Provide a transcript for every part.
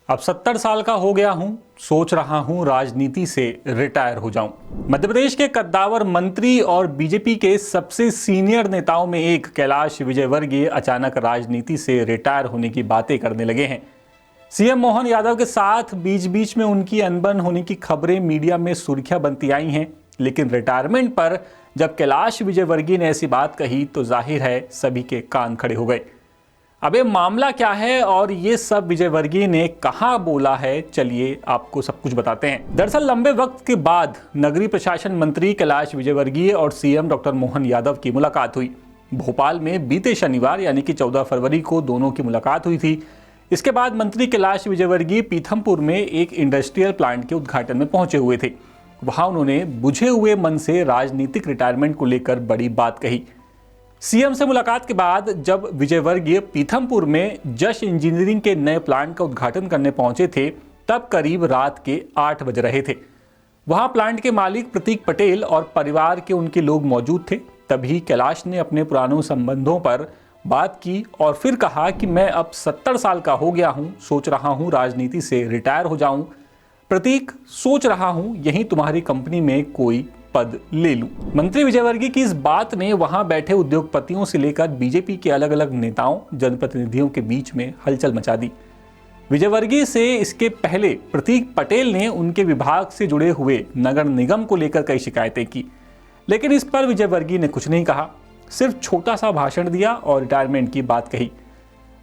अब 70 साल का हो गया हूं, सोच रहा हूं राजनीति से रिटायर हो जाऊं। मध्य प्रदेश के कद्दावर मंत्री और बीजेपी के सबसे सीनियर नेताओं में एक कैलाश विजयवर्गीय अचानक राजनीति से रिटायर होने की बातें करने लगे हैं। सीएम मोहन यादव के साथ बीच बीच में उनकी अनबन होने की खबरें मीडिया में सुर्खियां बनती आई हैं, लेकिन रिटायरमेंट पर जब कैलाश विजयवर्गीय ने ऐसी बात कही तो जाहिर है सभी के कान खड़े हो गए। अब ये मामला क्या है और ये सब विजयवर्गीय ने कहां बोला है, चलिए आपको सब कुछ बताते हैं। दरअसल लंबे वक्त के बाद नगरीय प्रशासन मंत्री कैलाश विजयवर्गीय और सीएम डॉक्टर मोहन यादव की मुलाकात हुई। भोपाल में बीते शनिवार यानी कि 14 फरवरी को दोनों की मुलाकात हुई थी। इसके बाद मंत्री कैलाश विजयवर्गीय पीथमपुर में एक इंडस्ट्रियल प्लांट के उद्घाटन में पहुंचे हुए थे। वहां उन्होंने बुझे हुए मन से राजनीतिक रिटायरमेंट को लेकर बड़ी बात कही। सीएम से मुलाकात के बाद जब विजयवर्गीय पीथमपुर में जश इंजीनियरिंग के नए प्लांट का उद्घाटन करने पहुंचे थे, तब करीब रात के 8 बज रहे थे। वहां प्लांट के मालिक प्रतीक पटेल और परिवार के उनके लोग मौजूद थे। तभी कैलाश ने अपने पुराने संबंधों पर बात की और फिर कहा कि मैं अब 70 साल का हो गया हूं, सोच रहा हूं राजनीति से रिटायर हो जाऊं। प्रतीक, सोच रहा हूं यहीं तुम्हारी कंपनी में कोई पद ले लूं। मंत्री विजयवर्गीय की इस बात ने वहां बैठे उद्योगपतियों से लेकर बीजेपी के अलग अलग नेताओं, जनप्रतिनिधियों के बीच में हलचल मचा दी। विजयवर्गीय से इसके पहले प्रतीक पटेल ने उनके विभाग से जुड़े हुए नगर निगम को लेकर कई शिकायतें की, लेकिन इस पर विजयवर्गीय ने कुछ नहीं कहा, सिर्फ छोटा सा भाषण दिया और रिटायरमेंट की बात कही।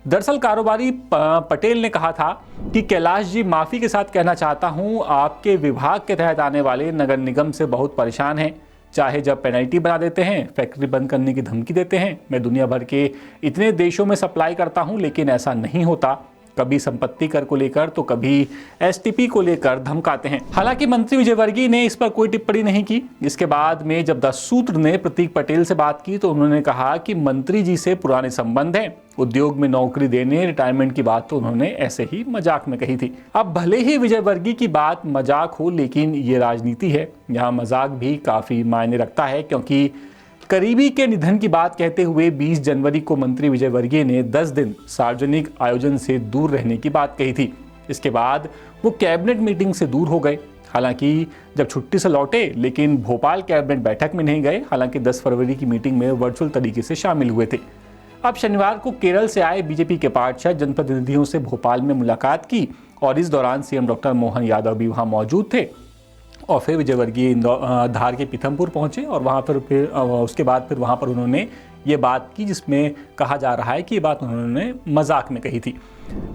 दरअसल कारोबारी पटेल ने कहा था कि कैलाश जी, माफी के साथ कहना चाहता हूं, आपके विभाग के तहत आने वाले नगर निगम से बहुत परेशान हैं। चाहे जब पेनल्टी बना देते हैं, फैक्ट्री बंद करने की धमकी देते हैं। मैं दुनिया भर के इतने देशों में सप्लाई करता हूं, लेकिन ऐसा नहीं होता। कभी संपत्ति कर को लेकर तो कभी एसटीपी को लेकर धमकाते हैं। हालांकि मंत्री विजयवर्गीय ने इस पर कोई टिप्पणी नहीं की। इसके बाद में जब 10 सूत्र ने प्रतीक पटेल से बात की तो उन्होंने कहा कि मंत्री जी से पुराने संबंध हैं, उद्योग में नौकरी देने, रिटायरमेंट की बात तो उन्होंने ऐसे ही मजाक में कही थी। अब भले ही विजयवर्गीय की बात मजाक हो, लेकिन ये राजनीति है, यहाँ मजाक भी काफी मायने रखता है, क्योंकि करीबी के निधन की बात कहते हुए 20 जनवरी को मंत्री विजयवर्गीय ने 10 दिन सार्वजनिक आयोजन से दूर रहने की बात कही थी। इसके बाद वो कैबिनेट मीटिंग से दूर हो गए। हालांकि जब छुट्टी से लौटे, लेकिन भोपाल कैबिनेट बैठक में नहीं गए। हालांकि 10 फरवरी की मीटिंग में वर्चुअल तरीके से शामिल हुए थे। अब शनिवार को केरल से आए बीजेपी के पार्षद जनप्रतिनिधियों से भोपाल में मुलाकात की और इस दौरान सीएम डॉक्टर मोहन यादव भी वहाँ मौजूद थे। और फिर विजयवर्गीय धार के पीथमपुर पहुंचे और वहाँ पर फिर उसके बाद फिर वहाँ पर उन्होंने ये बात की, जिसमें कहा जा रहा है कि ये बात उन्होंने मजाक में कही थी।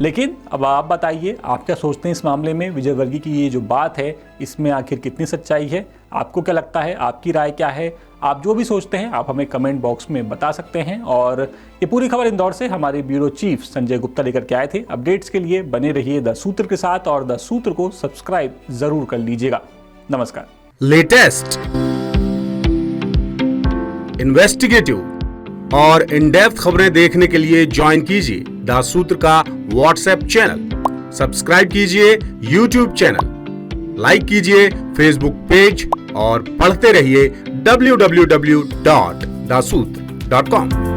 लेकिन अब आप बताइए, आप क्या सोचते हैं इस मामले में? विजयवर्गीय की ये जो बात है, इसमें आखिर कितनी सच्चाई है? आपको क्या लगता है? आपकी राय क्या है? आप जो भी सोचते हैं आप हमें कमेंट बॉक्स में बता सकते हैं। और ये पूरी खबर इंदौर से हमारे ब्यूरो चीफ संजय गुप्ता लेकर के आए थे। अपडेट्स के लिए बने रहिए द सूत्र के साथ और द सूत्र को सब्सक्राइब जरूर कर लीजिएगा। नमस्कार। लेटेस्ट, इन्वेस्टिगेटिव और इन डेप्थ खबरें देखने के लिए ज्वाइन कीजिए द सूत्र का व्हाट्सएप चैनल, सब्सक्राइब कीजिए यूट्यूब चैनल, लाइक कीजिए फेसबुक पेज और पढ़ते रहिए www.daसूत्र.com।